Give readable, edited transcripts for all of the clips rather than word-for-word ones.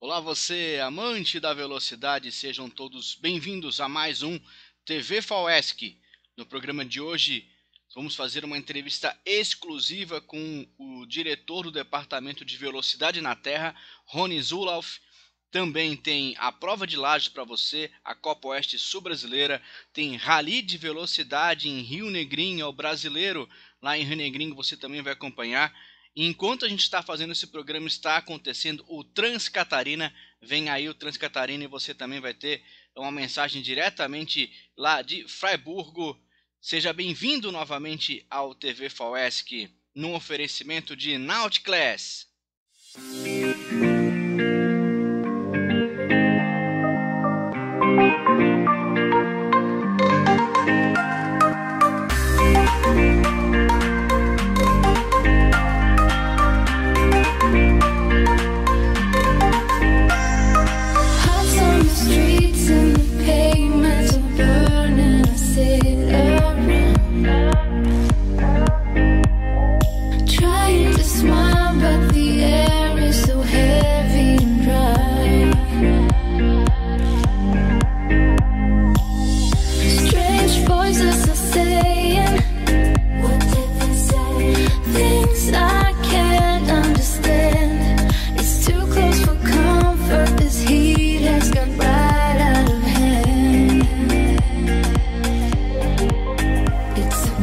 Olá você, amante da velocidade, sejam todos bem-vindos a mais um TV FAUESC. No programa de hoje vamos fazer uma entrevista exclusiva com o diretor do Departamento de Velocidade na Terra, Rony Zulauf. Também tem a prova de lajes para você, a Copa Oeste Sul-Brasileira, tem Rally de Velocidade em Rio Negrinho, o brasileiro lá em Rio Negrinho você também vai acompanhar. E enquanto a gente está fazendo esse programa, está acontecendo o Transcatarina. Vem aí o Transcatarina e você também vai ter uma mensagem diretamente lá de Freiburgo. Seja bem-vindo novamente ao TV FAUESC, num oferecimento de Nauticlass.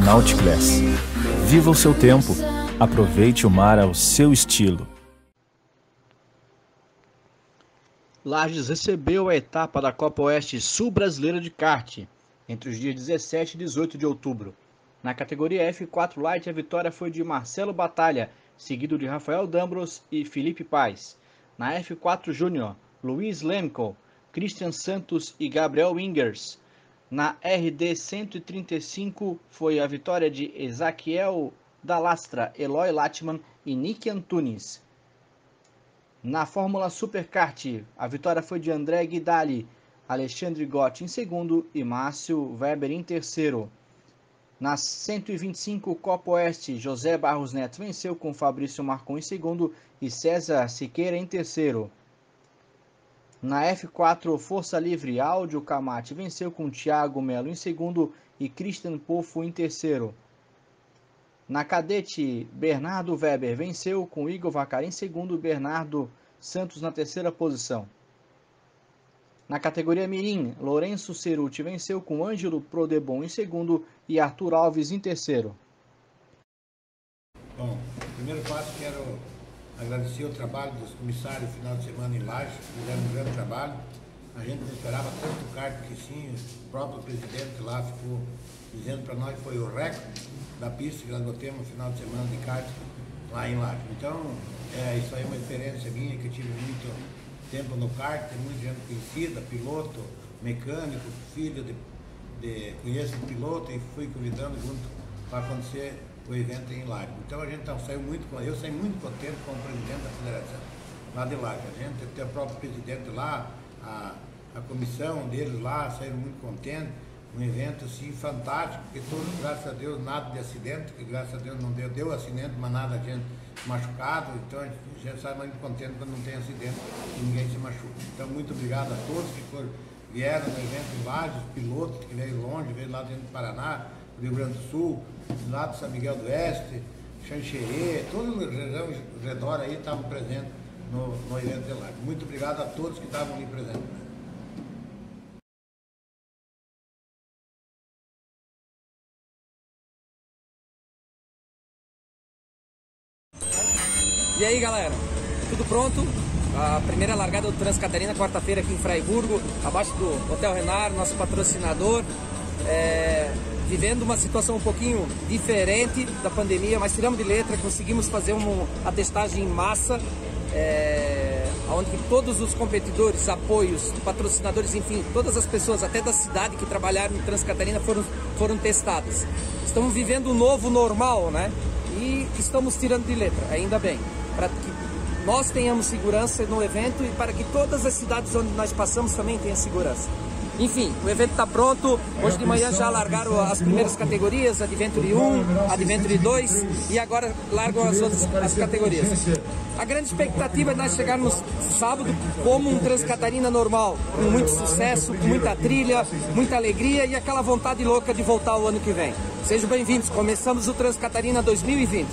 Nauticlass. Viva o seu tempo. Aproveite o mar ao seu estilo. Lages recebeu a etapa da Copa Oeste Sul-Brasileira de kart entre os dias 17 e 18 de outubro. Na categoria F4 Light, a vitória foi de Marcelo Batalha, seguido de Rafael Dambros e Felipe Paz. Na F4 Júnior, Luiz Lemko, Christian Santos e Gabriel Wingers. Na RD 135 foi a vitória de Ezaquiel Dalastra, Eloy Latman e Nick Antunes. Na Fórmula Superkart, a vitória foi de André Guidali, Alexandre Gotti em segundo e Márcio Weber em terceiro. Na 125 Copa Oeste, José Barros Neto venceu com Fabrício Marcon em segundo e César Siqueira em terceiro. Na F4 Força Livre, Áudio Camate venceu com Thiago Melo em segundo e Christian Pofo em terceiro. Na Cadete, Bernardo Weber venceu com Igor Vacari em segundo e Bernardo Santos na terceira posição. Na categoria Mirim, Lourenço Ceruti venceu com Ângelo Prodebon em segundo e Arthur Alves em terceiro. Bom, primeiro passo quero agradecer o trabalho dos comissários no final de semana em Lages, fizeram um grande trabalho. A gente não esperava tanto kart que sim, o próprio presidente lá ficou dizendo para nós que foi o recorde da pista que nós botemos no final de semana de kart lá em Lages. Então, isso aí é uma experiência minha, que eu tive muito tempo no kart, tem muita gente conhecida, piloto, mecânico, filho conheço um piloto e fui convidando junto para acontecer o evento em Lages. Então a gente eu saí muito contente com o presidente da federação lá de Lages. A gente tem o próprio presidente lá, a comissão deles lá, saíram muito contentes. Um evento assim fantástico, porque todos, graças a Deus, nada de acidente, que graças a Deus não deu acidente, mas nada de gente machucado. Então a gente sai muito contente quando não tem acidente e ninguém se machuca. Então muito obrigado a todos que vieram no evento em Lages, pilotos que veio longe, veio lá dentro do Paraná, do Rio Grande do Sul, lá de São Miguel do Oeste, Xanxerê, todo o região ao redor aí estavam presentes no evento de Lages. Muito obrigado a todos que estavam ali presentes. E aí galera, tudo pronto? A primeira largada do Transcatarina, quarta-feira aqui em Freiburgo, abaixo do Hotel Renard, nosso patrocinador. Vivendo uma situação um pouquinho diferente da pandemia, mas tiramos de letra, conseguimos fazer a testagem em massa, onde todos os competidores, apoios, patrocinadores, enfim, todas as pessoas, até da cidade que trabalharam em Transcatarina foram testadas. Estamos vivendo um novo normal, né? E estamos tirando de letra, ainda bem, para que nós tenhamos segurança no evento e para que todas as cidades onde nós passamos também tenham segurança. Enfim, o evento está pronto. Hoje de manhã já largaram as primeiras categorias, Adventure 1, Adventure 2 e agora largam as categorias. A grande expectativa é nós chegarmos sábado como um Transcatarina normal, com muito sucesso, com muita trilha, muita alegria e aquela vontade louca de voltar o ano que vem. Sejam bem-vindos, começamos o Transcatarina 2020.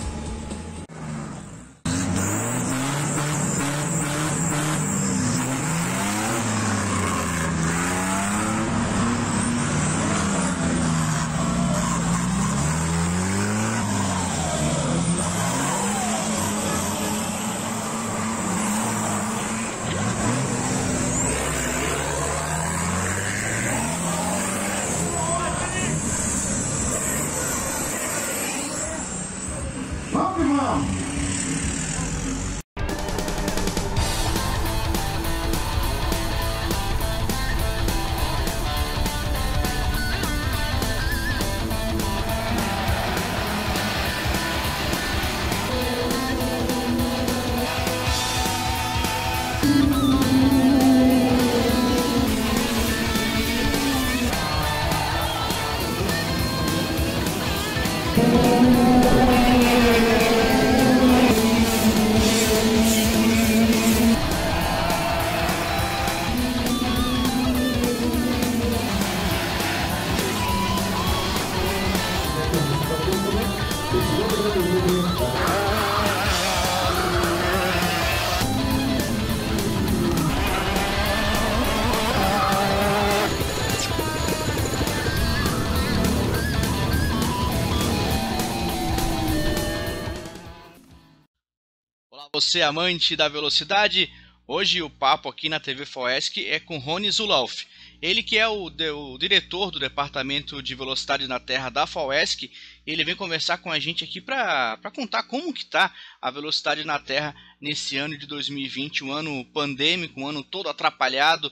Você amante da velocidade, hoje o papo aqui na TV FOESC é com Rony Zulauf. Ele que é o diretor do Departamento de Velocidade na Terra da FOESC. Ele vem conversar com a gente aqui para contar como que está a velocidade na Terra nesse ano de 2020, um ano pandêmico, um ano todo atrapalhado,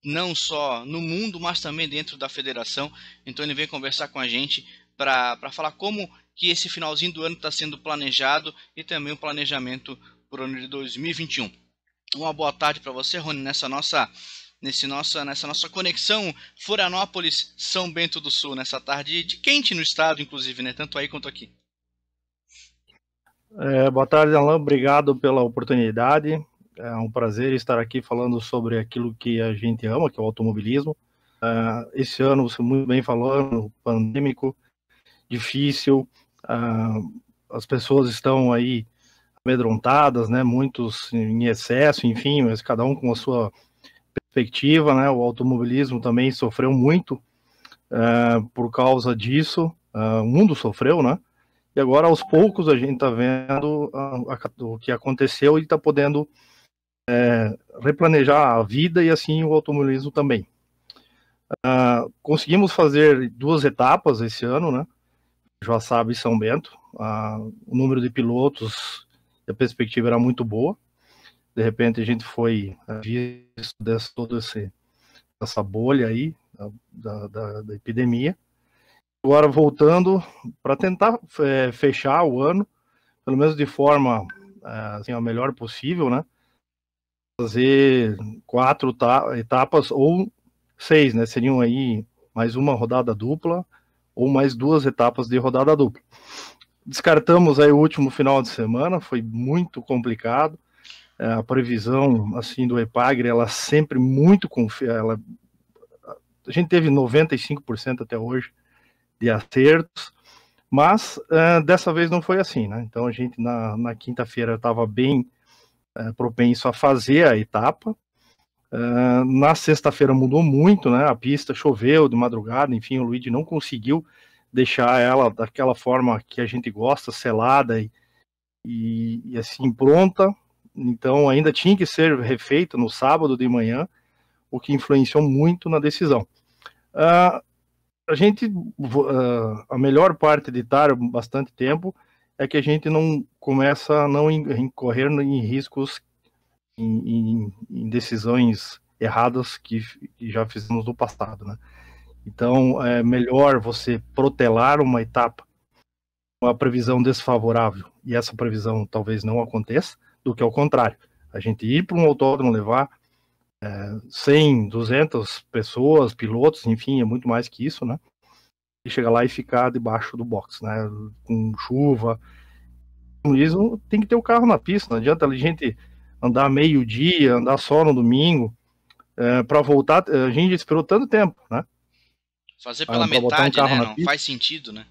não só no mundo, mas também dentro da federação. Então ele vem conversar com a gente para falar como que esse finalzinho do ano está sendo planejado e também o planejamento por ano de 2021. Uma boa tarde para você, Rony, nessa nossa conexão Florianópolis, São Bento do Sul, nessa tarde de quente no estado, inclusive, né? Tanto aí quanto aqui. Boa tarde, Alan. Obrigado pela oportunidade. É um prazer estar aqui falando sobre aquilo que a gente ama, que é o automobilismo. Esse ano, você muito bem falando, pandêmico, difícil, as pessoas estão aí amedrontadas, né? Muitos em excesso, enfim, mas cada um com a sua perspectiva, né? O automobilismo também sofreu muito por causa disso, o mundo sofreu, né? E agora, aos poucos, a gente está vendo o que aconteceu e está podendo replanejar a vida e assim o automobilismo também. Conseguimos fazer 2 etapas esse ano, né? Joaçaba e São Bento. O número de pilotos, a perspectiva era muito boa. De repente a gente foi visto toda essa bolha aí da epidemia. Agora voltando para tentar fechar o ano, pelo menos de forma assim, a melhor possível, né? Fazer 4 etapas ou 6, né? Seriam aí mais uma rodada dupla ou mais 2 etapas de rodada dupla. Descartamos aí o último final de semana, foi muito complicado. A previsão assim do EPAGRE, ela sempre muito confiável. A gente teve 95% até hoje de acertos, mas dessa vez não foi assim, né? Então a gente na quinta-feira estava bem propenso a fazer a etapa. Na sexta-feira mudou muito, né? A pista choveu de madrugada, enfim, o Luigi não conseguiu deixar ela daquela forma que a gente gosta, selada e assim pronta. Então ainda tinha que ser refeita no sábado de manhã, o que influenciou muito na decisão. A melhor parte de estar bastante tempo é que a gente não começa a não incorrer em riscos, em decisões erradas que já fizemos no passado, né? Então é melhor você protelar uma etapa com a previsão desfavorável, e essa previsão talvez não aconteça, do que ao contrário. A gente ir para um autódromo, levar 100, 200 pessoas, pilotos, enfim, é muito mais que isso, né? E chegar lá e ficar debaixo do box, né? Com chuva. Isso tem que ter o carro na pista, não adianta a gente andar meio-dia, andar só no domingo. Para voltar, a gente esperou tanto tempo, né? Fazer pela metade, né? Não faz sentido, né?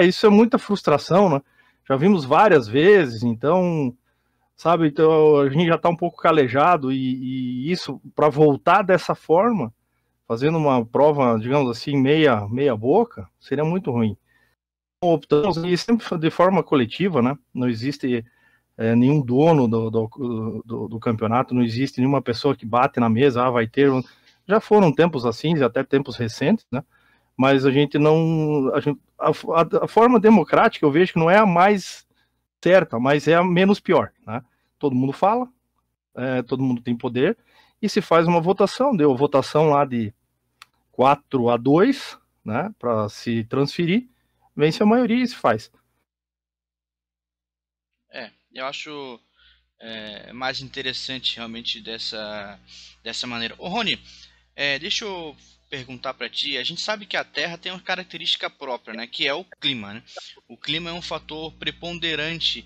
Isso é muita frustração, né? Já vimos várias vezes, então, sabe, então a gente já tá um pouco calejado e isso, para voltar dessa forma, fazendo uma prova, digamos assim, meia boca, seria muito ruim. Então, optamos, e sempre de forma coletiva, né? Não existe nenhum dono do campeonato, não existe nenhuma pessoa que bate na mesa, vai ter. Já foram tempos assim, até tempos recentes, né? Mas a gente não. A forma democrática eu vejo que não é a mais certa, mas é a menos pior, né? Todo mundo fala, todo mundo tem poder, e se faz uma votação, deu votação lá de 4-2, né? Para se transferir, vence a maioria e se faz. Eu acho mais interessante realmente dessa maneira. Ô Rony, deixa eu perguntar para ti. A gente sabe que a Terra tem uma característica própria, né, que é o clima, né? O clima é um fator preponderante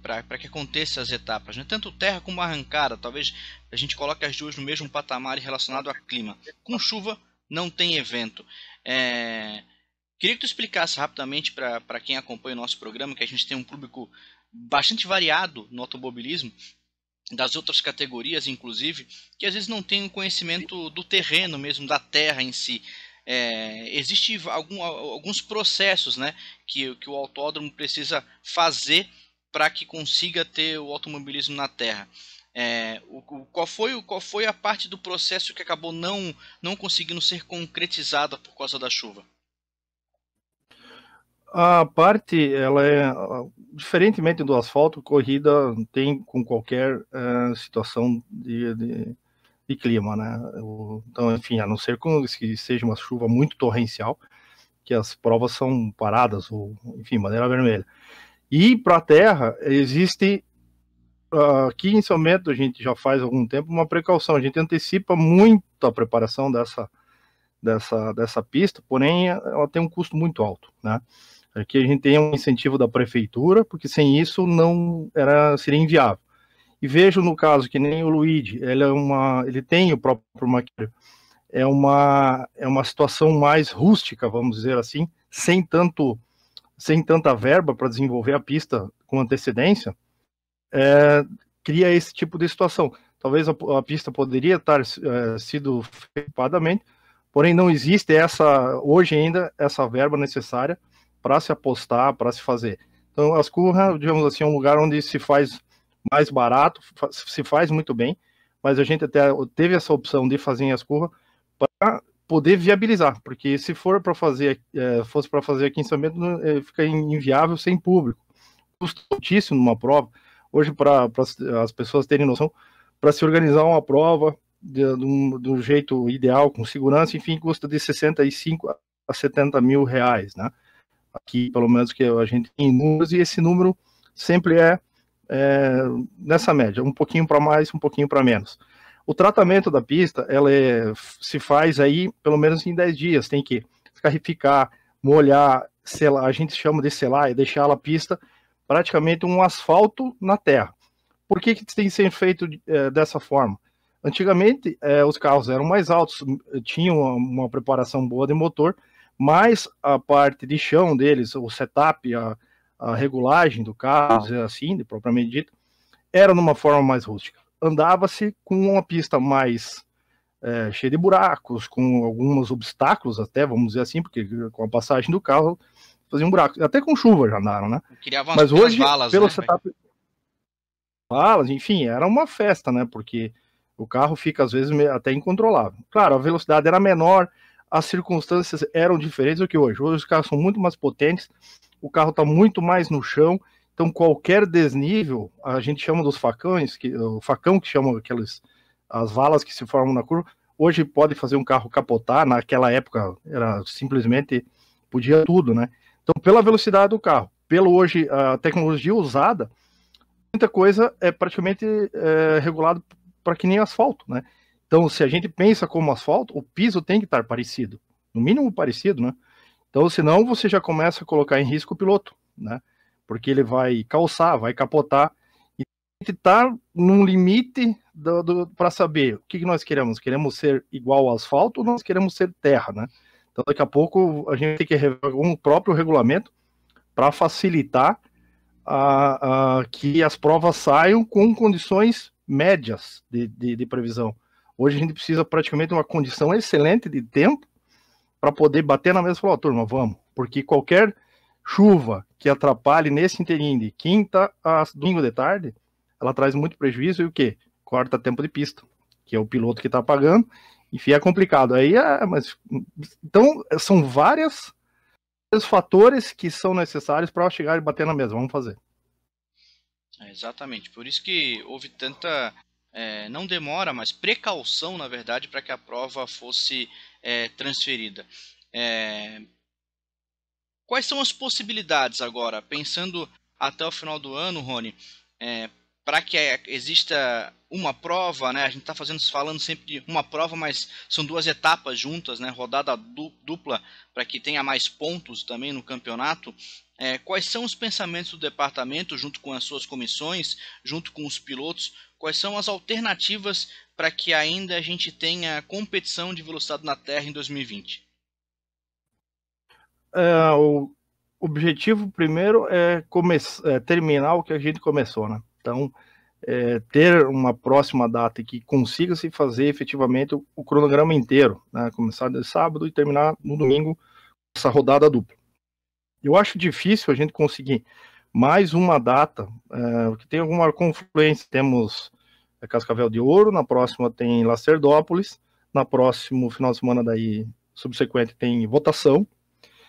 para que aconteça as etapas, né? Tanto terra como arrancada. Talvez a gente coloque as duas no mesmo patamar relacionado a clima. Com chuva não tem evento. Queria que tu explicasse rapidamente para quem acompanha o nosso programa, que a gente tem um público bastante variado no automobilismo, das outras categorias inclusive, que às vezes não tem um conhecimento do terreno mesmo, da terra em si. Existem alguns processos, né, que o autódromo precisa fazer para que consiga ter o automobilismo na terra. Qual foi a parte do processo que acabou não conseguindo ser concretizada por causa da chuva? A parte, ela diferentemente do asfalto, corrida tem com qualquer situação de clima, né? Então, enfim, a não ser que seja uma chuva muito torrencial, que as provas são paradas, ou, enfim, bandeira vermelha. E para a terra, existe, aqui em São Bento, a gente já faz algum tempo, uma precaução, a gente antecipa muito a preparação dessa pista, porém, ela tem um custo muito alto, né? Aqui a gente tem um incentivo da prefeitura, porque sem isso seria inviável. E vejo no caso que nem o Luigi, ele tem o próprio maquinário, é uma situação mais rústica, vamos dizer assim, sem tanta verba para desenvolver a pista com antecedência, cria esse tipo de situação. Talvez a pista poderia estar sido feita adequadamente, porém não existe hoje ainda essa verba necessária para se apostar, para se fazer. Então, as curras, digamos assim, é um lugar onde se faz mais barato, se faz muito bem, mas a gente até teve essa opção de fazer as curras para poder viabilizar, porque se fosse para fazer aqui em São Bento, fica inviável sem público. Custa altíssimo numa prova. Hoje, para as pessoas terem noção, para se organizar uma prova do jeito ideal, com segurança, enfim, custa de 65 a 70 mil reais, né? Aqui, pelo menos, que a gente tem números, e esse número sempre nessa média, um pouquinho para mais, um pouquinho para menos. O tratamento da pista, se faz aí, pelo menos em 10 dias, tem que escarrificar, molhar, selar, a gente chama de selar, e deixar a pista praticamente um asfalto na terra. Por que tem que ser feito dessa forma? Antigamente, os carros eram mais altos, tinham uma preparação boa de motor, mas a parte de chão deles, o setup, a regulagem do carro, assim, propriamente dito, era numa forma mais rústica. Andava-se com uma pista mais cheia de buracos, com alguns obstáculos até, vamos dizer assim, porque com a passagem do carro fazia um buraco. Até com chuva já andaram, né? Mas hoje, valas, pelo setup, valas, enfim, era uma festa, né? Porque o carro fica, às vezes, até incontrolável. Claro, a velocidade era menor, as circunstâncias eram diferentes do que hoje. Hoje os carros são muito mais potentes, o carro está muito mais no chão, então qualquer desnível, a gente chama dos facões, o facão que chama as valas que se formam na curva, hoje pode fazer um carro capotar, naquela época era simplesmente, podia tudo, né? Então pela velocidade do carro, a tecnologia usada, muita coisa é praticamente regulado para que nem asfalto, né? Então, se a gente pensa como asfalto, o piso tem que estar parecido, no mínimo parecido, né? Então, senão você já começa a colocar em risco o piloto, né? Porque ele vai calçar, vai capotar, e a gente está num limite para saber o que nós queremos. Queremos ser igual ao asfalto ou nós queremos ser terra, né? Então, daqui a pouco, a gente tem que rever um próprio regulamento para facilitar que as provas saiam com condições médias de previsão. Hoje a gente precisa praticamente de uma condição excelente de tempo para poder bater na mesa e falar, turma, vamos, porque qualquer chuva que atrapalhe nesse interim de quinta a domingo de tarde, ela traz muito prejuízo e o quê? Corta tempo de pista, que é o piloto que está pagando, enfim, é complicado. Então, são vários fatores que são necessários para chegar e bater na mesa, vamos fazer. Exatamente, por isso que houve tanta, não demora, mas precaução, na verdade, para que a prova fosse transferida. Quais são as possibilidades agora, pensando até o final do ano, Rony, para que exista uma prova, né? A gente está falando sempre de uma prova, mas são 2 etapas juntas, né? Rodada dupla, para que tenha mais pontos também no campeonato. Quais são os pensamentos do departamento, junto com as suas comissões, junto com os pilotos? Quais são as alternativas para que ainda a gente tenha competição de velocidade na terra em 2020? O objetivo primeiro é terminar o que a gente começou, né? Então, ter uma próxima data que consiga se fazer efetivamente o cronograma inteiro, né? Começar de sábado e terminar no domingo essa rodada dupla. Eu acho difícil a gente conseguir mais uma data, porque tem alguma confluência. Temos Cascavel de Ouro, na próxima tem Lacerdópolis, na próximo final de semana daí subsequente tem votação.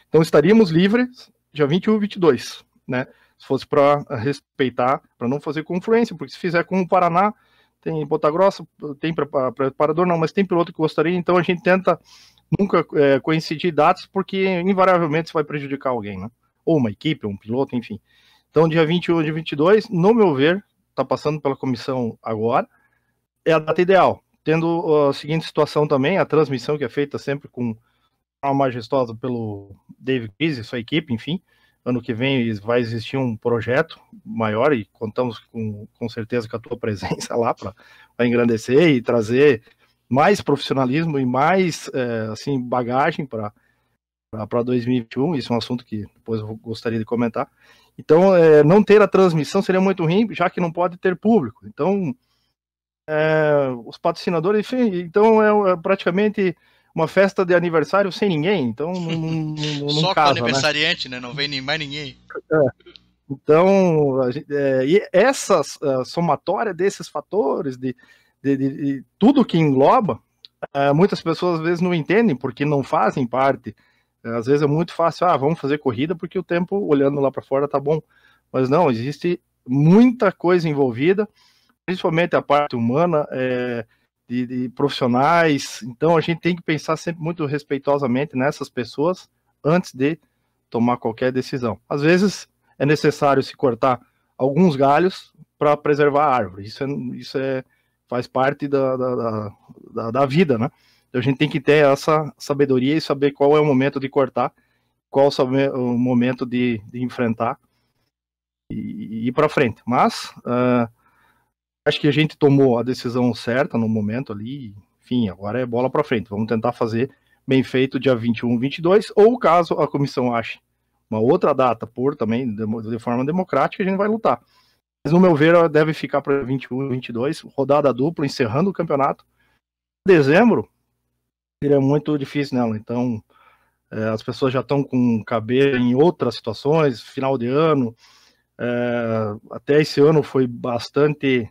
Então estaríamos livres dia 21 e 22, né? Se fosse para respeitar, para não fazer confluência, porque se fizer com o Paraná, tem Ponta Grossa, tem preparador, não, mas tem piloto que gostaria, então a gente tenta nunca coincidir datas, porque invariavelmente isso vai prejudicar alguém, né? Ou uma equipe, um piloto, enfim. Então dia 21 e 22, no meu ver, está passando pela comissão agora, é a data ideal. Tendo a seguinte situação também, a transmissão que é feita sempre com uma majestosa pelo David Chris e sua equipe, enfim. Ano que vem vai existir um projeto maior e contamos com certeza com a tua presença lá para engrandecer e trazer mais profissionalismo e mais assim, bagagem para 2021. Isso é um assunto que depois eu gostaria de comentar. Então, não ter a transmissão seria muito ruim, já que não pode ter público. Então, os patrocinadores, enfim, então é praticamente uma festa de aniversário sem ninguém, então não só casa, com o aniversariante, né? Não vem mais ninguém. Então, e essa somatória desses fatores, de tudo que engloba, muitas pessoas às vezes não entendem, porque não fazem parte. Às vezes é muito fácil, vamos fazer corrida porque o tempo, olhando lá para fora, tá bom. Mas não, existe muita coisa envolvida, principalmente a parte humana, de profissionais. Então a gente tem que pensar sempre muito respeitosamente nessas pessoas antes de tomar qualquer decisão. Às vezes é necessário se cortar alguns galhos para preservar a árvore. Isso faz parte da vida, né? Então a gente tem que ter essa sabedoria e saber qual é o momento de cortar, qual é o momento de enfrentar e ir para frente. Mas acho que a gente tomou a decisão certa no momento ali, enfim, agora é bola para frente. Vamos tentar fazer bem feito dia 21, 22, ou caso a comissão ache uma outra data também de forma democrática, a gente vai lutar. Mas no meu ver, deve ficar para 21, 22, rodada dupla, encerrando o campeonato. Dezembro seria muito difícil nela, então as pessoas já estão com cabeça em outras situações, final de ano, até esse ano foi bastante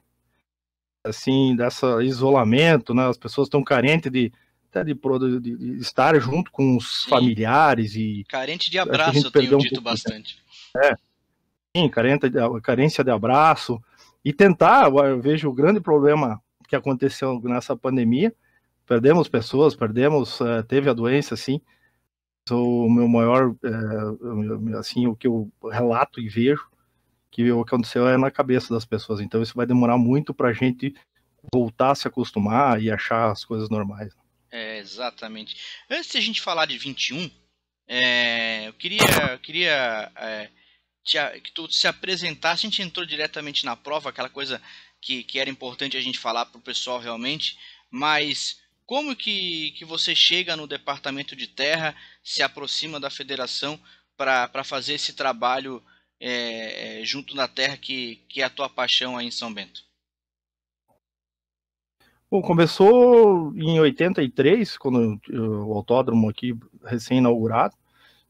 assim, dessa isolamento, né? As pessoas estão carentes de estar junto com os familiares e carente de abraço, eu tenho dito bastante. Sim, carência de abraço e tentar. Eu vejo o grande problema que aconteceu nessa pandemia. Perdemos pessoas, teve a doença, sim. O meu maior, assim, o que eu relato e vejo que o que aconteceu é na cabeça das pessoas. Então isso vai demorar muito para a gente voltar a se acostumar e achar as coisas normais. Exatamente. Antes de a gente falar de 21, eu queria que tu se apresentasse. A gente entrou diretamente na prova, aquela coisa que era importante a gente falar para o pessoal realmente, mas como que você chega no departamento de terra, se aproxima da federação para fazer esse trabalho junto na terra, que é a tua paixão aí em São Bento? Bom, começou em 83, quando o autódromo aqui recém-inaugurado,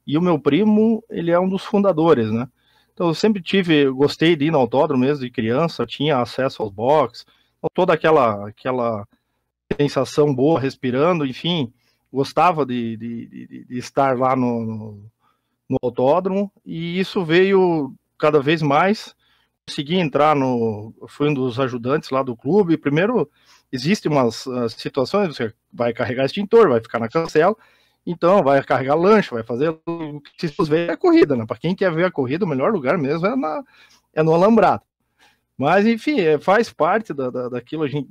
e o meu primo, ele é um dos fundadores, né? Então eu sempre gostei de ir no autódromo mesmo de criança, tinha acesso aos boxes, toda aquela sensação boa respirando, enfim, gostava de estar lá no autódromo, e isso veio cada vez mais. Consegui entrar fui um dos ajudantes lá do clube. Primeiro, existem umas situações, você vai carregar extintor, vai ficar na cancela, então vai carregar lanche, vai fazer o que se ver a corrida, né? Para quem quer ver a corrida, o melhor lugar mesmo é no alambrado. Mas, enfim, faz parte daquilo. A gente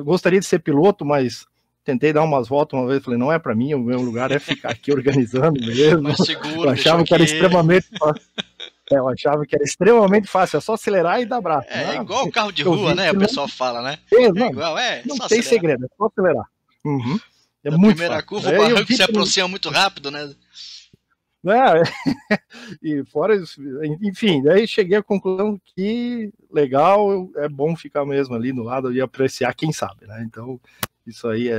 gostaria de ser piloto, mas tentei dar umas voltas uma vez, falei, não é para mim, o meu lugar é ficar aqui organizando mesmo. Seguro, eu achava que era extremamente fácil. Eu achava que era extremamente fácil, é só acelerar e dar braço. Igual o carro de rua, né? O pessoal fala, né? Não acelerar. Tem segredo, é só acelerar. Uhum. É na muito primeira fácil. Curva, o barranco se aproxima muito rápido, né? E fora isso, enfim, daí cheguei à conclusão que legal, é bom ficar mesmo ali no lado e apreciar, quem sabe, né? Então, isso aí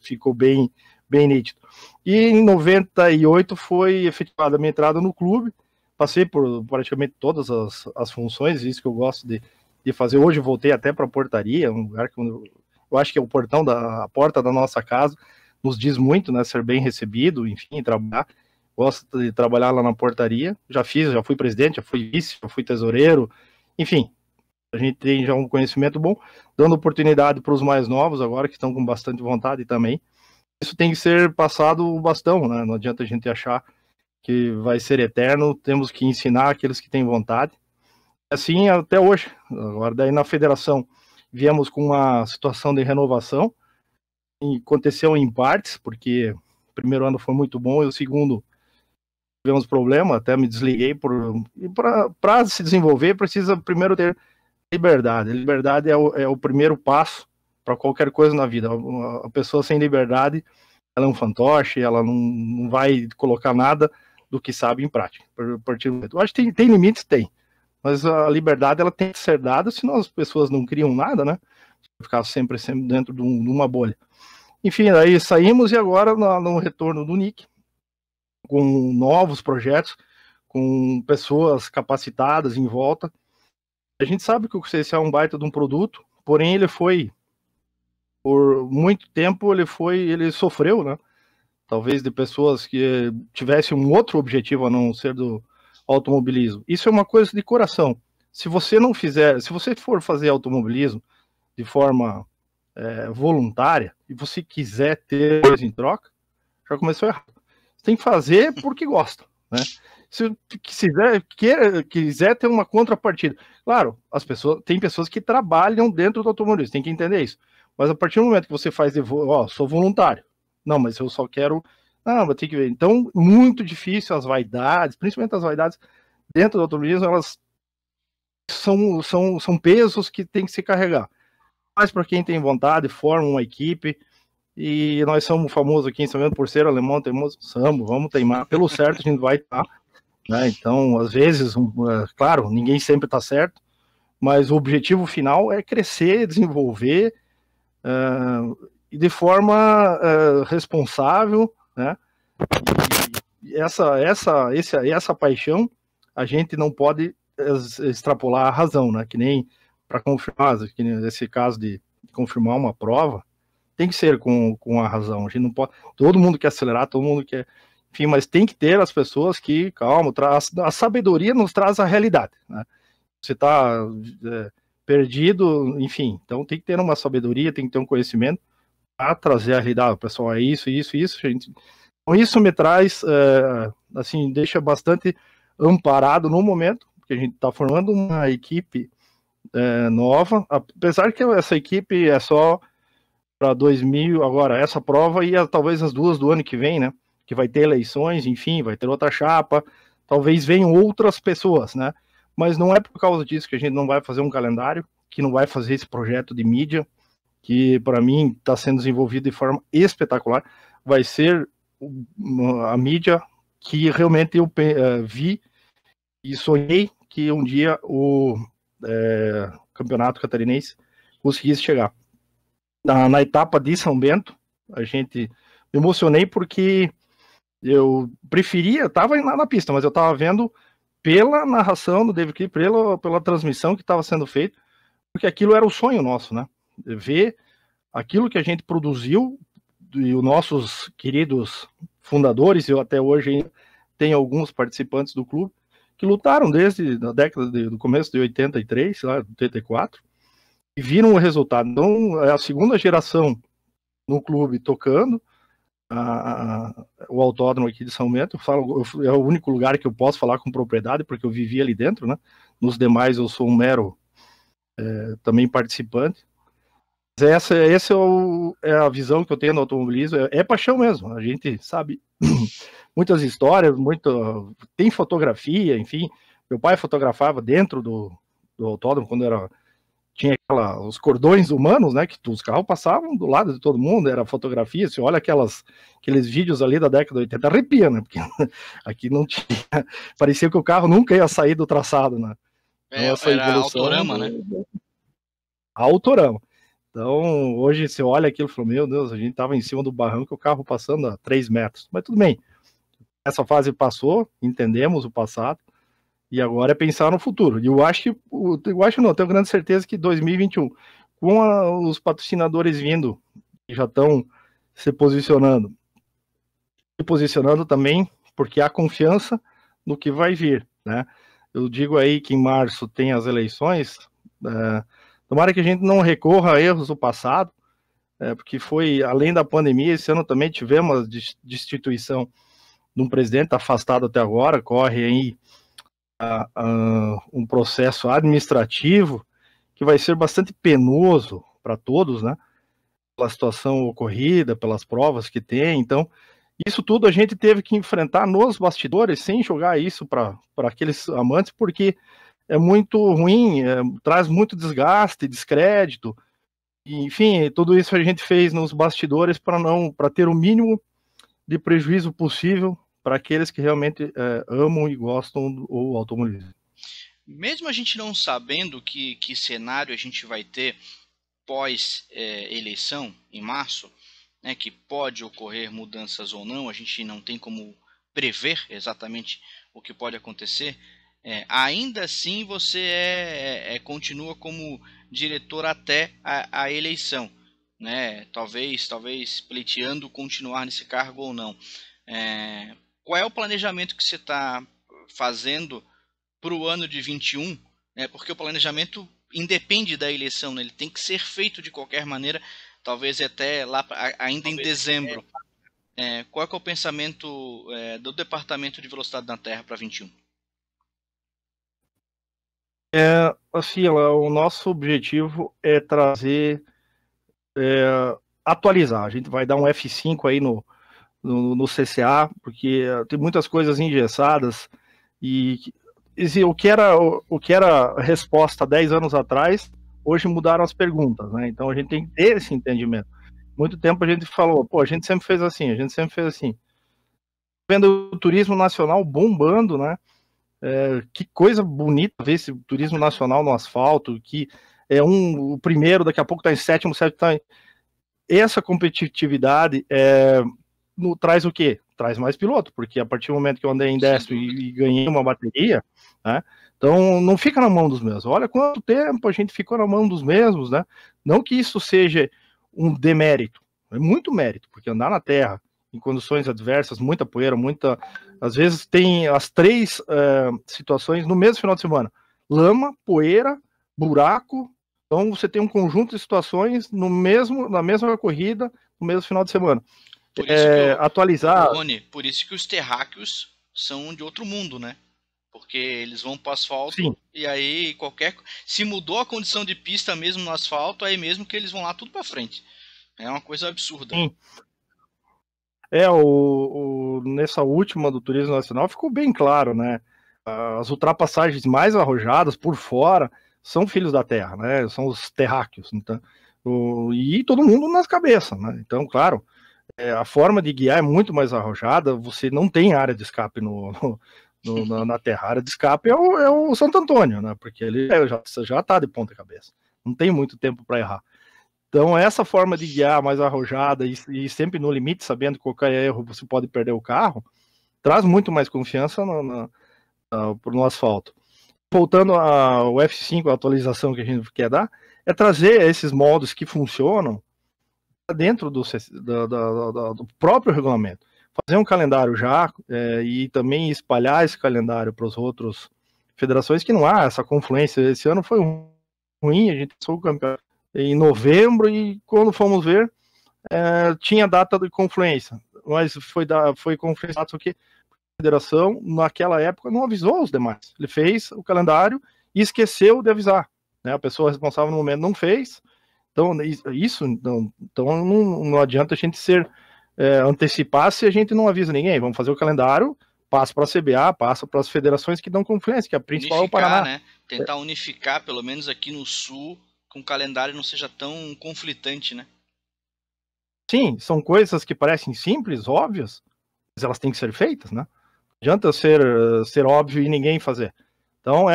ficou bem nítido. E em 98 foi efetuada a minha entrada no clube, passei por praticamente todas as funções, isso que eu gosto de fazer. Hoje voltei até para a portaria, um lugar que eu acho que é o portão a porta da nossa casa, nos diz muito, né? Ser bem recebido, enfim, trabalhar. Gosto de trabalhar lá na portaria, já fui presidente, já fui vice, já fui tesoureiro, enfim, a gente tem já um conhecimento bom, dando oportunidade para os mais novos agora, que estão com bastante vontade também. Isso tem que ser passado o bastão, né? Não adianta a gente achar que vai ser eterno, temos que ensinar aqueles que têm vontade. Assim até hoje. Agora daí na federação viemos com uma situação de renovação, e aconteceu em partes, porque o primeiro ano foi muito bom e o segundo tivemos problema, até me desliguei. Para se desenvolver, precisa primeiro ter liberdade. Liberdade é o primeiro passo para qualquer coisa na vida. A pessoa sem liberdade, ela é um fantoche, ela não vai colocar nada do que sabe em prática. Eu acho que tem limites, tem. Mas a liberdade, ela tem que ser dada, senão as pessoas não criam nada, né? Ficar sempre dentro de uma bolha. Enfim, aí saímos e agora no retorno do Nick, com novos projetos, com pessoas capacitadas em volta. A gente sabe que o CCA é um baita de um produto, porém ele foi, por muito tempo, ele sofreu, né? Talvez de pessoas que tivessem um outro objetivo a não ser do automobilismo. Isso é uma coisa de coração. Se você for fazer automobilismo de forma voluntária, e você quiser ter coisa em troca, já começou errado. Tem que fazer porque gosta, né? Se quiser ter uma contrapartida, claro, tem pessoas que trabalham dentro do automobilismo, tem que entender isso. Mas a partir do momento que você faz, sou voluntário, não, mas eu só quero, vou ter que ver. Então, muito difícil as vaidades, principalmente as vaidades dentro do automobilismo, elas são pesos que tem que se carregar. Mas para quem tem vontade, forma uma equipe. E nós somos famosos aqui em São Bento por ser alemão, vamos teimar, pelo certo a gente vai estar, né? Então, às vezes, claro, ninguém sempre está certo, mas o objetivo final é crescer, desenvolver, e de forma responsável, né? E essa paixão, a gente não pode extrapolar a razão, né? Que nem para confirmar, que nesse caso de confirmar uma prova, tem que ser com a razão. A gente não pode. Todo mundo quer acelerar, todo mundo quer. Enfim, mas tem que ter as pessoas que, calma, a sabedoria nos traz a realidade, né? Você está perdido, enfim. Então tem que ter uma sabedoria, tem que ter um conhecimento para trazer a realidade. Pessoal, é isso, gente. Então isso me traz, deixa bastante amparado no momento, porque a gente está formando uma equipe nova, apesar que essa equipe é só para 2000, agora essa prova e talvez as duas do ano que vem, né? Que vai ter eleições, enfim, vai ter outra chapa, talvez venham outras pessoas, né? Mas não é por causa disso que a gente não vai fazer um calendário, que não vai fazer esse projeto de mídia, que para mim está sendo desenvolvido de forma espetacular. Vai ser a mídia que realmente eu vi e sonhei que um dia o campeonato catarinense conseguisse chegar. Na etapa de São Bento, me emocionei porque eu preferia, estava na pista, mas eu estava vendo pela narração do David Clip, pela transmissão que estava sendo feita, porque aquilo era o sonho nosso, né? Ver aquilo que a gente produziu e os nossos queridos fundadores, eu até hoje ainda tenho alguns participantes do clube, que lutaram desde a década do começo de 83, lá, 84, e viram o resultado. Então, é a segunda geração no clube tocando, o autódromo aqui de São Bento, é o único lugar que eu posso falar com propriedade, porque eu vivi ali dentro, né? Nos demais eu sou um mero também participante. Essa é a visão que eu tenho no automobilismo, é paixão mesmo, a gente sabe muitas histórias, tem fotografia, enfim, meu pai fotografava dentro do autódromo, quando tinha os cordões humanos, né, que os carros passavam do lado de todo mundo, era fotografia, você olha aqueles vídeos ali da década de 80, arrepia, né, porque aqui não tinha, parecia que o carro nunca ia sair do traçado, né. Era Autorama, né? Autorama. Então, hoje você olha aquilo e fala, meu Deus, a gente estava em cima do barranco, o carro passando a 3 metros. Mas tudo bem, essa fase passou, entendemos o passado, e agora é pensar no futuro. E eu tenho grande certeza que 2021, com os patrocinadores vindo, que já estão se posicionando também, porque há confiança no que vai vir, né? Eu digo aí que em março tem as eleições, tomara que a gente não recorra a erros do passado, porque foi, além da pandemia, esse ano também tivemos a destituição de um presidente afastado até agora, corre aí um processo administrativo que vai ser bastante penoso para todos, né? Pela situação ocorrida, pelas provas que tem, então, isso tudo a gente teve que enfrentar nos bastidores, sem jogar isso para aqueles amantes, porque é muito ruim, traz muito desgaste, descrédito, enfim, tudo isso a gente fez nos bastidores para ter o mínimo de prejuízo possível para aqueles que realmente amam e gostam do automobilismo. Mesmo a gente não sabendo que cenário a gente vai ter pós eleição em março, né, que pode ocorrer mudanças ou não, a gente não tem como prever exatamente o que pode acontecer. Ainda assim você continua como diretor até a eleição, né? Talvez pleiteando continuar nesse cargo ou não. Qual é o planejamento que você está fazendo para o ano de 21? Porque o planejamento independe da eleição, né? Ele tem que ser feito de qualquer maneira, talvez até lá ainda em dezembro. Qual é o pensamento do Departamento de Velocidade na Terra para 21? Assim, o nosso objetivo é trazer, atualizar. A gente vai dar um F5 aí no CCA, porque tem muitas coisas engessadas e o que era resposta 10 anos atrás, hoje mudaram as perguntas, né? Então a gente tem que ter esse entendimento. Muito tempo a gente falou, a gente sempre fez assim, Vendo o turismo nacional bombando, né? Que coisa bonita ver esse turismo nacional no asfalto, que é o primeiro, daqui a pouco está em sétimo, tá essa competitividade traz o quê? Traz mais piloto, porque a partir do momento que eu andei em décimo e ganhei uma bateria, né? Então não fica na mão dos mesmos. Olha quanto tempo a gente ficou na mão dos mesmos, né? Não que isso seja um demérito, é muito mérito, porque andar na terra em condições adversas, muita poeira, às vezes tem as 3 situações no mesmo final de semana: lama, poeira, buraco. Então você tem um conjunto de situações na mesma corrida, no mesmo final de semana. Por isso atualizar. Rony, por isso que os terráqueos são de outro mundo, né? porque eles vão para o asfalto. Sim. E aí se mudou a condição de pista mesmo no asfalto, aí mesmo que eles vão lá tudo para frente. É uma coisa absurda. Sim. Nessa última do Turismo Nacional ficou bem claro, né? As ultrapassagens mais arrojadas por fora são filhos da terra, né? São os terráqueos. Então, e todo mundo nas cabeças, né? Então, claro, a forma de guiar é muito mais arrojada, você não tem área de escape na terra. A área de escape é o Santo Antônio, né? Porque ele já está de ponta cabeça. Não tem muito tempo para errar. Então, essa forma de guiar mais arrojada e sempre no limite, sabendo que qualquer erro você pode perder o carro, traz muito mais confiança no asfalto. Voltando ao F5, a atualização que a gente quer dar, é trazer esses modos que funcionam dentro do próprio regulamento. Fazer um calendário já e também espalhar esse calendário para as outras federações, que não há essa confluência. Esse ano foi ruim, a gente passou o campeonato em novembro e quando fomos ver, tinha data de confluência, mas foi confluência, só que a federação, naquela época, não avisou os demais. Ele fez o calendário e esqueceu de avisar. Né? A pessoa responsável no momento não fez. Então, não adianta a gente antecipar se a gente não avisa ninguém. Vamos fazer o calendário, passa para a CBA, passa para as federações que dão confluência, que a principal é o Paraná. Né? Tentar unificar, pelo menos aqui no Sul, que o calendário não seja tão conflitante, né? Sim, são coisas que parecem simples, óbvias, mas elas têm que ser feitas, né? Não adianta ser óbvio e ninguém fazer. Então,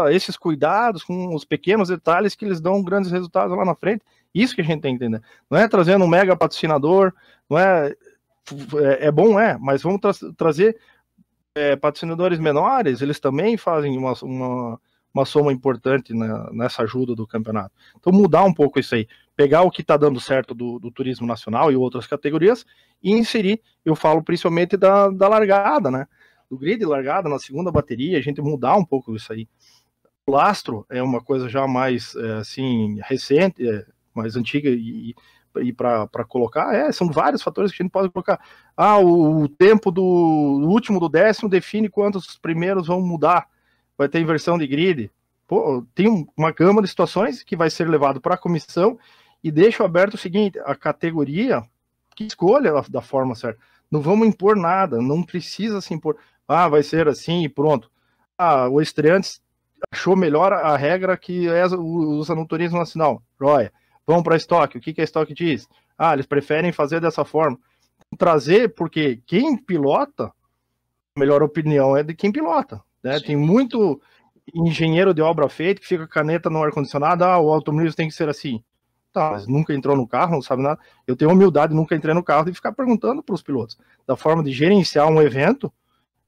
esses cuidados com os pequenos detalhes que eles dão grandes resultados lá na frente, isso que a gente tem que entender. Não é trazendo um mega patrocinador, não é bom, mas vamos trazer patrocinadores menores, eles também fazem uma soma importante nessa ajuda do campeonato. Então, mudar um pouco isso aí. Pegar o que está dando certo do turismo nacional e outras categorias e inserir, eu falo principalmente da largada, né? Do grid largada na segunda bateria, a gente mudar um pouco isso aí. O lastro é uma coisa já mais, assim, recente, mais antiga e para colocar, são vários fatores que a gente pode colocar. O tempo do último do décimo define quantos primeiros vão mudar. Vai ter inversão de grid. Pô, tem uma gama de situações que vai ser levado para a comissão e deixo aberto o seguinte, a categoria que escolha da forma certa. Não vamos impor nada, não precisa se impor. Vai ser assim e pronto. O estreante achou melhor a regra que usa no turismo nacional. Joia. Vamos para estoque. O que a estoque diz? Eles preferem fazer dessa forma. Trazer, porque quem pilota, a melhor opinião é de quem pilota. Né? Tem muito engenheiro de obra feita que fica caneta no ar-condicionado, o automobilismo tem que ser assim. Tá, mas nunca entrou no carro, não sabe nada. Eu tenho humildade, nunca entrei no carro, de ficar perguntando para os pilotos. Da forma de gerenciar um evento,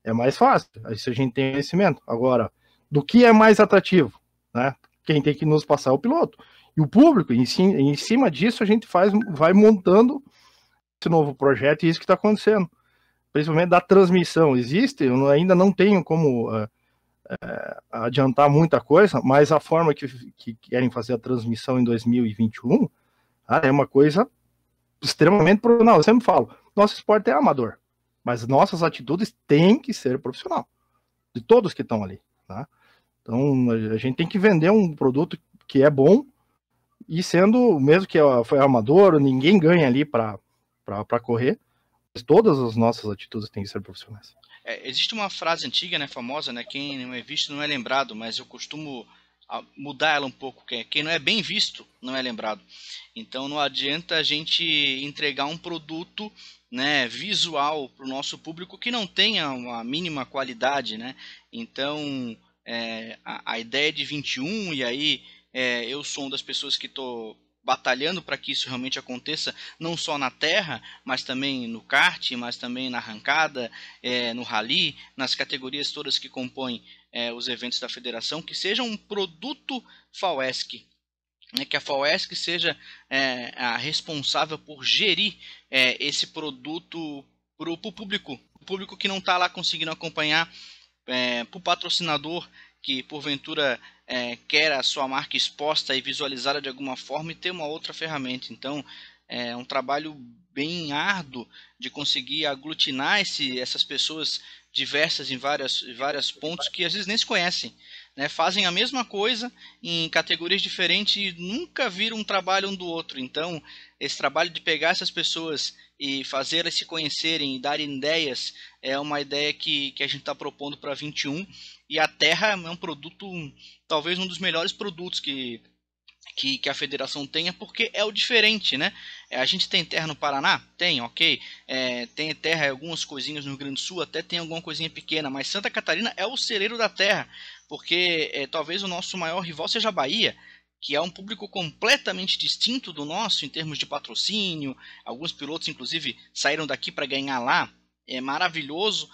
é mais fácil. Aí se a gente tem conhecimento. Agora, do que é mais atrativo? Né? Quem tem que nos passar é o piloto. E o público, em cima disso, a gente vai montando esse novo projeto e isso que está acontecendo. Principalmente da transmissão. Eu ainda não tenho como adiantar muita coisa, mas a forma que querem fazer a transmissão em 2021 é uma coisa extremamente profissional. Eu sempre falo, nosso esporte é amador, mas nossas atitudes têm que ser profissional, de todos que estão ali. Tá? Então, a gente tem que vender um produto que é bom, e sendo, mesmo que foi amador, ninguém ganha ali para correr, mas todas as nossas atitudes têm que ser profissionais. Existe uma frase antiga, né, famosa, né, quem não é visto não é lembrado, mas eu costumo mudar ela um pouco, quem não é bem visto não é lembrado. Então não adianta a gente entregar um produto, né, visual para o nosso público que não tenha uma mínima qualidade, né? Então a ideia de 21, e aí eu sou uma das pessoas que estou batalhando para que isso realmente aconteça, não só na terra, mas também no kart, mas também na arrancada, no rally, nas categorias todas que compõem os eventos da federação, que seja um produto FAWESC, né, que a FAWESC seja a responsável por gerir esse produto para o público, o público que não está lá conseguindo acompanhar, para o patrocinador que porventura quer a sua marca exposta e visualizada de alguma forma e ter uma outra ferramenta. Então é um trabalho bem árduo de conseguir aglutinar essas pessoas diversas em vários pontos que às vezes nem se conhecem, né? Fazem a mesma coisa em categorias diferentes e nunca viram um trabalho um do outro. Então, esse trabalho de pegar essas pessoas e fazer elas se conhecerem e darem ideias é uma ideia que a gente está propondo para 21. E a terra é um produto, talvez um dos melhores produtos que a federação tenha, porque é o diferente, né? A gente tem terra no Paraná? Tem, ok. Tem terra em algumas coisinhas no Rio Grande do Sul, até tem alguma coisinha pequena, mas Santa Catarina é o celeiro da terra, porque talvez o nosso maior rival seja a Bahia, que é um público completamente distinto do nosso em termos de patrocínio. Alguns pilotos, inclusive, saíram daqui para ganhar lá. É maravilhoso,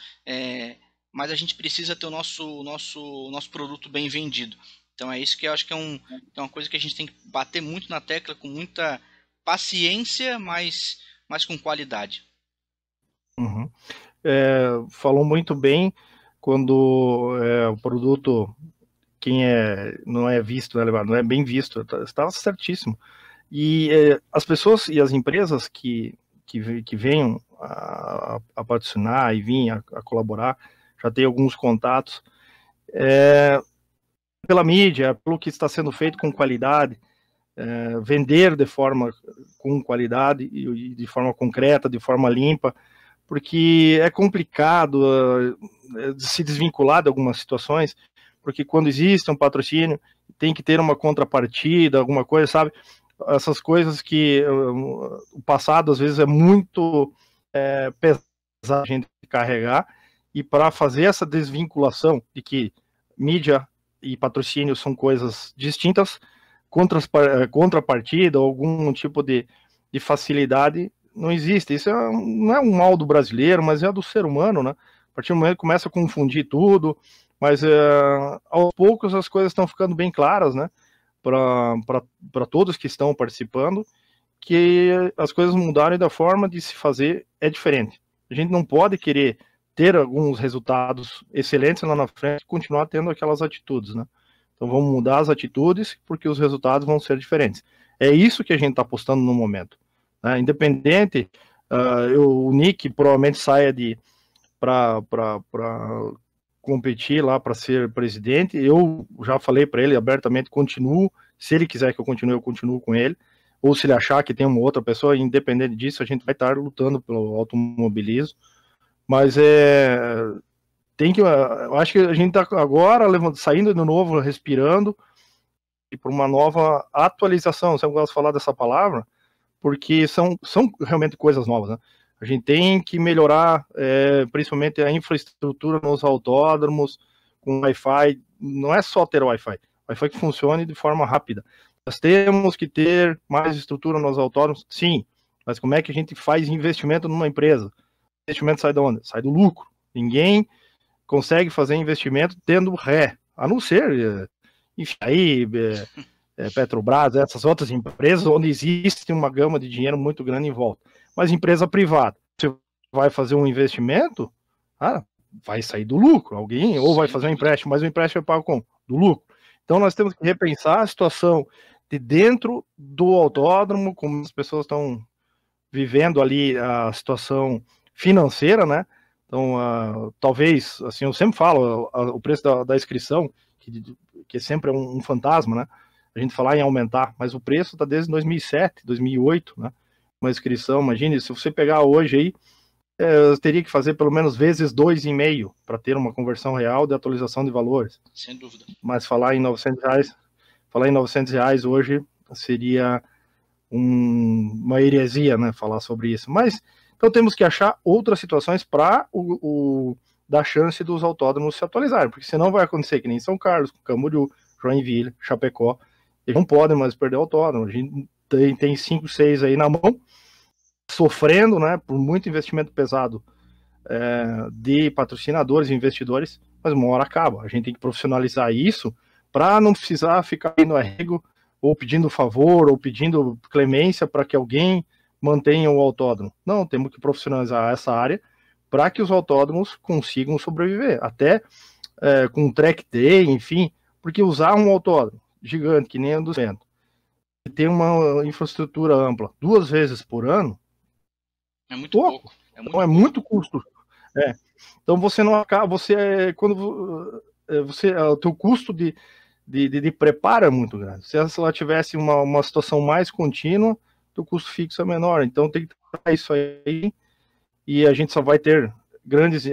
mas a gente precisa ter o nosso produto bem vendido. Então é isso que eu acho que é uma coisa que a gente tem que bater muito na tecla, com muita paciência, mas com qualidade. Uhum. Falou muito bem quando o produto, não é visto, né, não é bem visto, estava certíssimo. E as pessoas e as empresas que venham a patrocinar e virem a colaborar, já tem alguns contatos, pela mídia, pelo que está sendo feito com qualidade, vender de forma com qualidade e de forma concreta, de forma limpa, porque é complicado se desvincular de algumas situações, porque quando existe um patrocínio, tem que ter uma contrapartida, alguma coisa, sabe? Essas coisas que o passado, às vezes, é muito pesado a gente carregar, e para fazer essa desvinculação de que mídia e patrocínio são coisas distintas, contrapartida ou algum tipo de facilidade não existe. Isso não é um mal do brasileiro, mas é do ser humano, né? A partir do momento que começa a confundir tudo, mas aos poucos as coisas estão ficando bem claras, né? Para todos que estão participando, que as coisas mudaram e da forma de se fazer é diferente. A gente não pode querer ter alguns resultados excelentes lá na frente e continuar tendo aquelas atitudes, né? Então vamos mudar as atitudes, porque os resultados vão ser diferentes. É isso que a gente está apostando no momento, né? Independente, o Nick provavelmente saia para competir lá para ser presidente. Eu já falei para ele abertamente, continuo. Se ele quiser que eu continuo com ele. Ou se ele achar que tem uma outra pessoa, independente disso, a gente vai estar lutando pelo automobilismo. Mas eu acho que a gente está agora saindo de novo, respirando, e para uma nova atualização. Você gosta de falar dessa palavra? Porque são realmente coisas novas, né? A gente tem que melhorar, principalmente a infraestrutura nos autódromos, com Wi-Fi. Não é só ter Wi-Fi que funcione de forma rápida. Nós temos que ter mais estrutura nos autódromos, sim, mas como é que a gente faz investimento numa empresa? O investimento sai de onde? Sai do lucro. Ninguém consegue fazer investimento tendo ré, a não ser Petrobras, essas outras empresas onde existe uma gama de dinheiro muito grande em volta. Mas empresa privada, você vai fazer um investimento, vai sair do lucro, alguém, ou vai fazer um empréstimo, mas o empréstimo é pago com? Do lucro. Então nós temos que repensar a situação de dentro do autódromo, como as pessoas estão vivendo ali a situação financeira, né? Então, talvez, assim, eu sempre falo, o preço da inscrição, que sempre é um fantasma, né? A gente falar em aumentar, mas o preço está desde 2007, 2008, né? Uma inscrição, imagine, se você pegar hoje aí, eu teria que fazer pelo menos vezes 2,5 para ter uma conversão real de atualização de valores. Sem dúvida. Mas falar em R$900 hoje seria uma heresia, né? Falar sobre isso. Mas então temos que achar outras situações para dar chance dos autódromos se atualizarem, porque senão vai acontecer que nem São Carlos, Camboriú, Joinville, Chapecó, eles não podem mais perder autódromo. A gente tem 5, 6 aí na mão, sofrendo, né, por muito investimento pesado de patrocinadores e investidores, mas uma hora acaba. A gente tem que profissionalizar isso para não precisar ficar indo arrego, ou pedindo favor, ou pedindo clemência para que alguém mantenha o autódromo. Não, temos que profissionalizar essa área para que os autódromos consigam sobreviver, até com track day, enfim, porque usar um autódromo gigante, que nem o do centro, e ter uma infraestrutura ampla 2 vezes por ano, é muito pouco. É muito custo. Então você não acaba, quando o teu custo de preparo é muito grande. Se ela tivesse uma situação mais contínua, o custo fixo é menor. Então tem que tratar isso aí, e a gente só vai ter grandes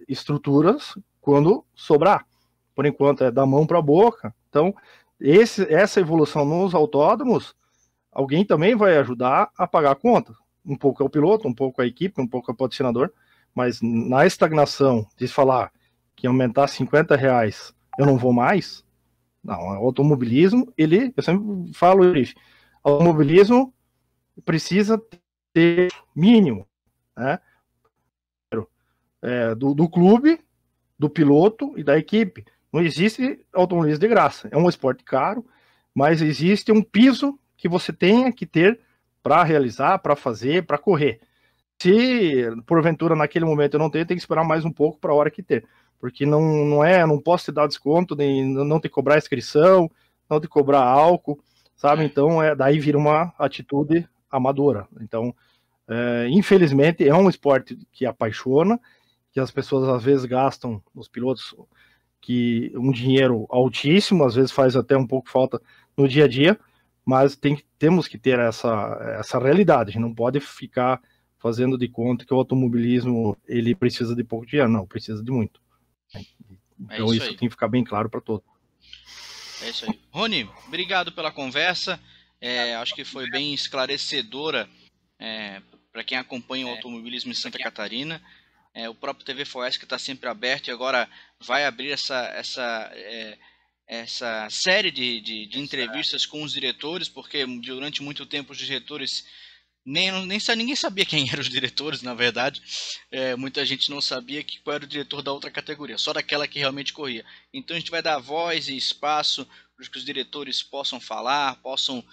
estruturas quando sobrar. Por enquanto é da mão para a boca. Então essa evolução nos autódromos, alguém também vai ajudar a pagar a conta. Um pouco é o piloto, um pouco é a equipe, um pouco é o patrocinador, mas na estagnação de falar que aumentar R$50 eu não vou mais, não, o automobilismo, eu sempre falo, o automobilismo precisa ter mínimo, né, do clube, do piloto e da equipe. Não existe automobilismo de graça, é um esporte caro, mas existe um piso que você tenha que ter para realizar, para fazer, para correr. Se porventura naquele momento eu não tenho, tem que esperar mais um pouco para a hora que ter, porque não posso te dar desconto, nem não te cobrar inscrição, não te cobrar álcool, sabe? Então daí vira uma atitude amadora. Então, infelizmente, é um esporte que apaixona, que as pessoas às vezes gastam, os pilotos, que um dinheiro altíssimo, às vezes faz até um pouco falta no dia a dia, mas temos que ter essa realidade. A gente não pode ficar fazendo de conta que o automobilismo ele precisa de pouco dinheiro, não, precisa de muito. Então isso tem que ficar bem claro para todos. É isso aí. Rony, obrigado pela conversa, acho que foi bem esclarecedora para quem acompanha o automobilismo em Santa Catarina. O próprio TV FOESC está sempre aberto e agora vai abrir essa série de entrevistas com os diretores, porque durante muito tempo os diretores ninguém sabia quem eram os diretores, na verdade. Muita gente não sabia qual era o diretor da outra categoria, só daquela que realmente corria. Então a gente vai dar voz e espaço para que os diretores possam falar, possam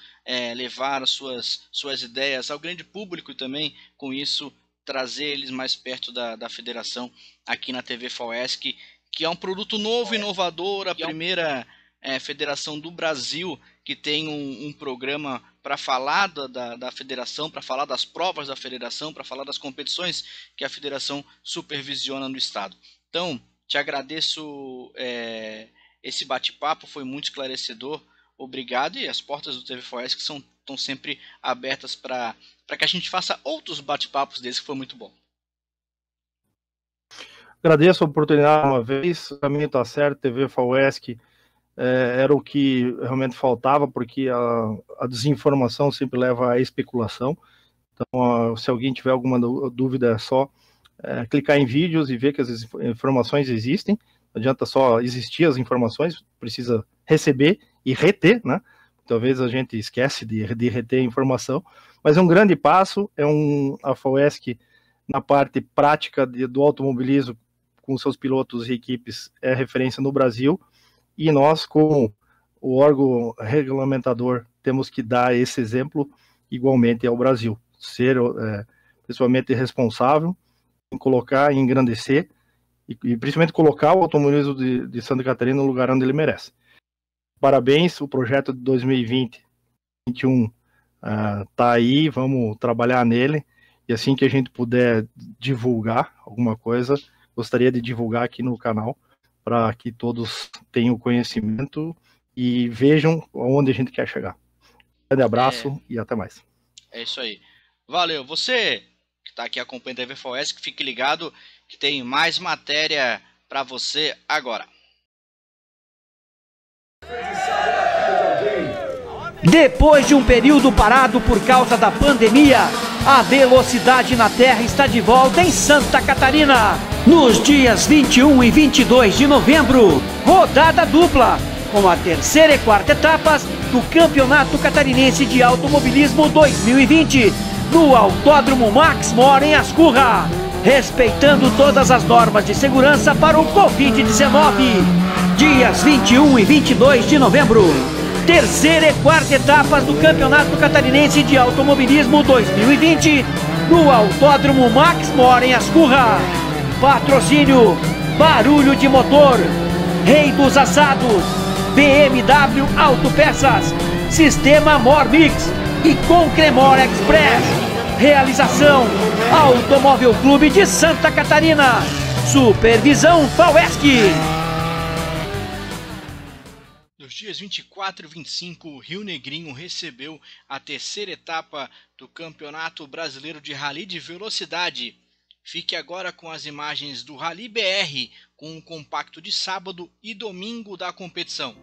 levar as suas ideias ao grande público e também, com isso, trazer eles mais perto da federação aqui na TV FOESC, que é um produto novo, inovador, a primeira federação do Brasil que tem um programa para falar da federação, para falar das provas da federação, para falar das competições que a federação supervisiona no estado. Então, te agradeço esse bate-papo, foi muito esclarecedor, obrigado, e as portas do TV FOESC estão sempre abertas para que a gente faça outros bate-papos desse, que foi muito bom. Agradeço a oportunidade uma vez, o caminho está certo, TV FOESC era o que realmente faltava, porque a desinformação sempre leva à especulação. Então, se alguém tiver alguma dúvida, é só clicar em vídeos e ver que as informações existem. Não adianta só existir as informações, precisa receber e reter, né? Talvez a gente esquece de reter a informação, mas é um grande passo, a FOESC na parte prática do automobilismo com seus pilotos e equipes é referência no Brasil, e nós, como o órgão regulamentador, temos que dar esse exemplo igualmente ao Brasil, ser principalmente responsável em colocar, em engrandecer, e principalmente colocar o automobilismo de Santa Catarina no lugar onde ele merece. Parabéns, o projeto de 2020-2021 tá aí, vamos trabalhar nele, e assim que a gente puder divulgar alguma coisa, gostaria de divulgar aqui no canal, para que todos tenham conhecimento e vejam aonde a gente quer chegar. Um grande abraço e até mais. É isso aí. Valeu. Você que está aqui acompanhando a TV FOESC, fique ligado que tem mais matéria para você agora. Depois de um período parado por causa da pandemia, a velocidade na terra está de volta em Santa Catarina. Nos dias 21 e 22 de novembro, rodada dupla, com a terceira e quarta etapas do Campeonato Catarinense de Automobilismo 2020, no Autódromo Max Mora em Ascurra, respeitando todas as normas de segurança para o Covid-19. Dias 21 e 22 de novembro. Terceira e quarta etapas do Campeonato Catarinense de Automobilismo 2020 no Autódromo Max Mora em Ascurra. Patrocínio Barulho de Motor, Rei dos Assados, BMW Autopeças, Sistema Mormix e Concremor Express. Realização Automóvel Clube de Santa Catarina. Supervisão FAUESC. Nos dias 24 e 25, o Rio Negrinho recebeu a terceira etapa do Campeonato Brasileiro de Rally de Velocidade. Fique agora com as imagens do Rally BR, com o compacto de sábado e domingo da competição.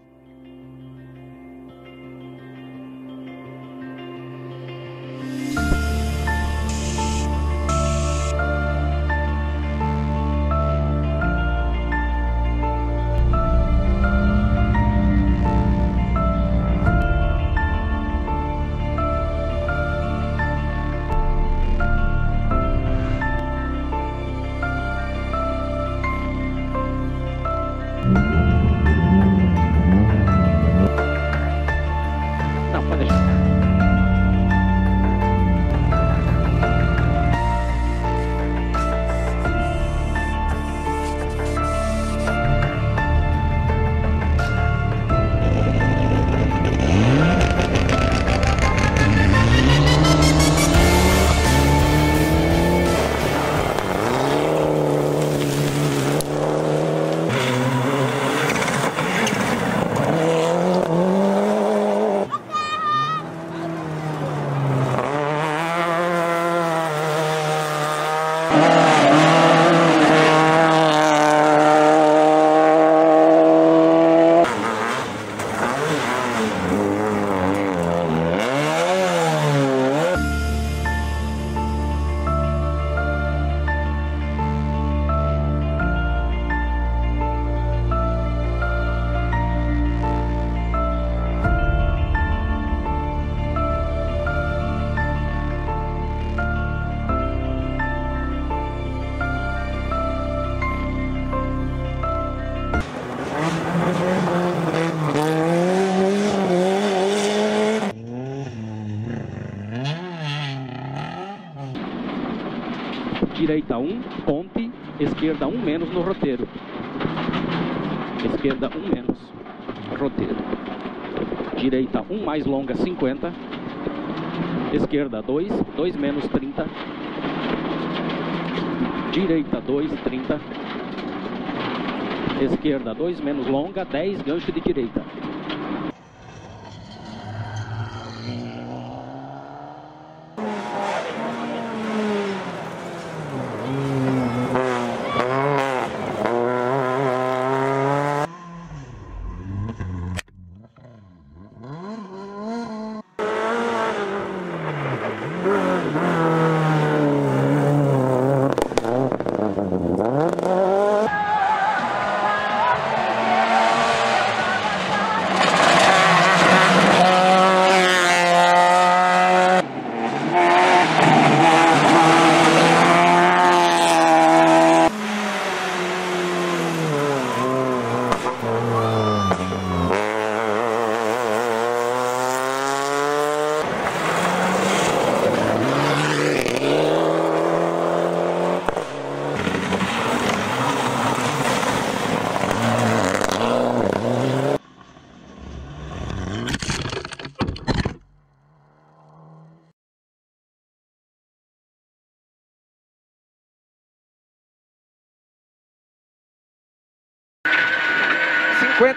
Direita 1, ponte, esquerda 1 menos no roteiro. Esquerda 1 menos, roteiro. Direita 1 mais longa 50. Esquerda 2, 2 menos 30. Direita 2, 30. Esquerda 2 menos longa, 10, gancho de direita.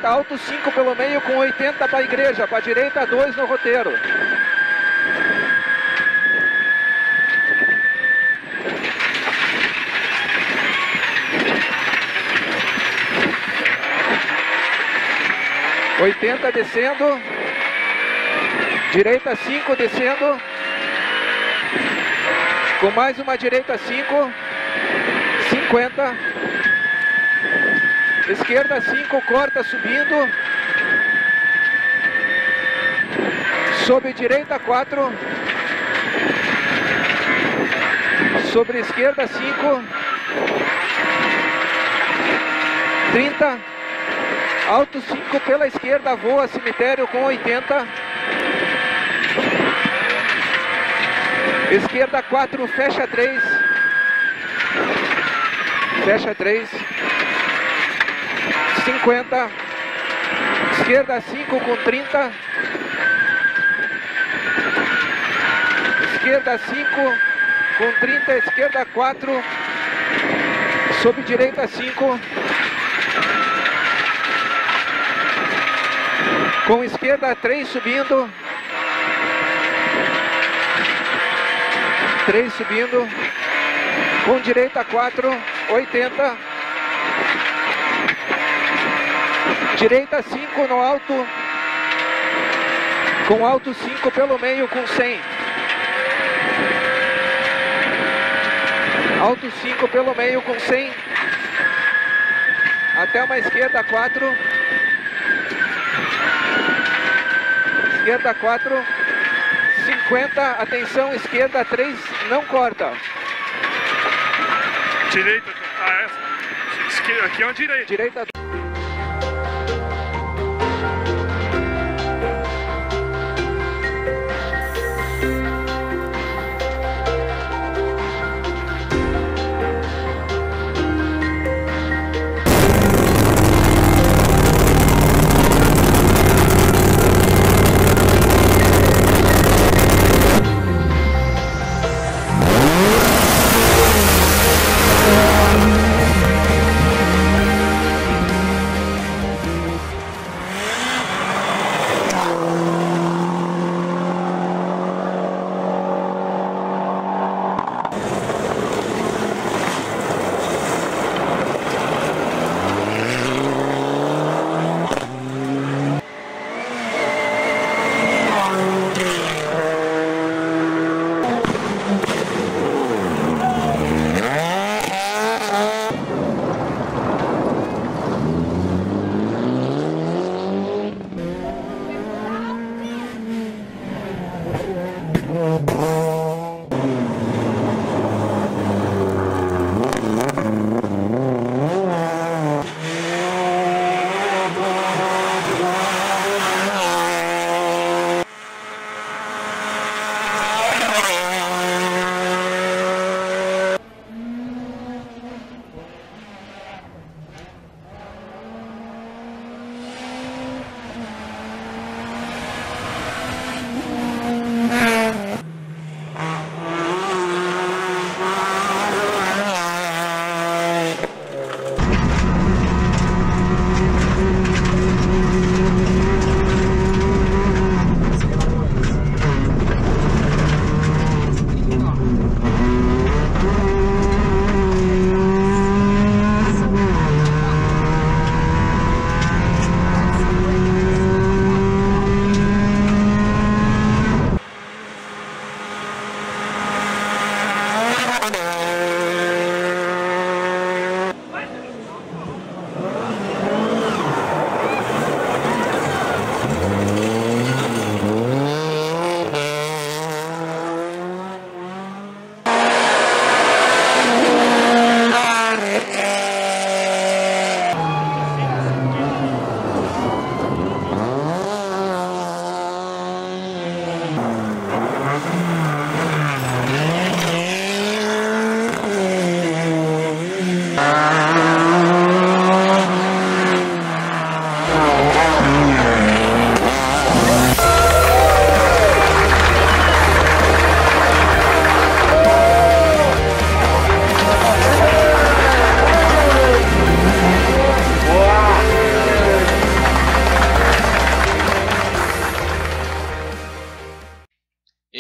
Alto 5 pelo meio com 80 para a igreja, para a direita 2 no roteiro. (80) descendo, direita 5 descendo, com mais uma direita 5, 50. Esquerda 5, corta subindo. Sobre direita 4. Sobre esquerda 5. 30. Alto 5 pela esquerda, voa cemitério com 80. Esquerda 4, fecha 3. Fecha 3. 50, esquerda 5 com 30, esquerda 5, com 30, esquerda 4, sob direita 5, com esquerda 3 subindo, 3 subindo, com direita 4, 80, direita 5 no alto, com alto 5 pelo meio com 100, alto 5 pelo meio com 100, até uma esquerda 4, esquerda 4, 50, atenção, esquerda 3, não corta. Direita, essa. Esquerda, aqui é uma direita. Direita.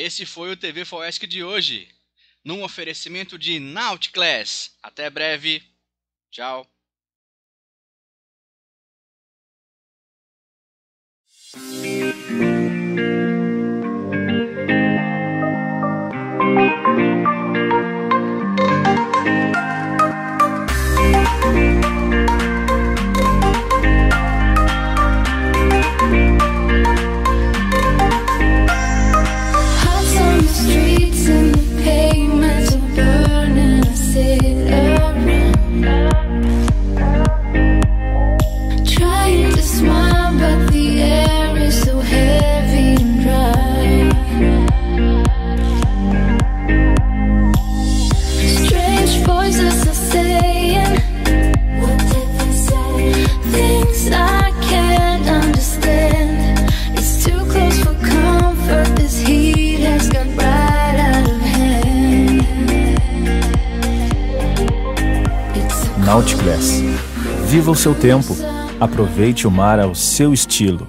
Esse foi o TV FOESC de hoje, num oferecimento de Nauticlass. Até breve. Tchau. Heat has gone right out of Nauticlass. Viva o seu tempo. Aproveite o mar ao seu estilo.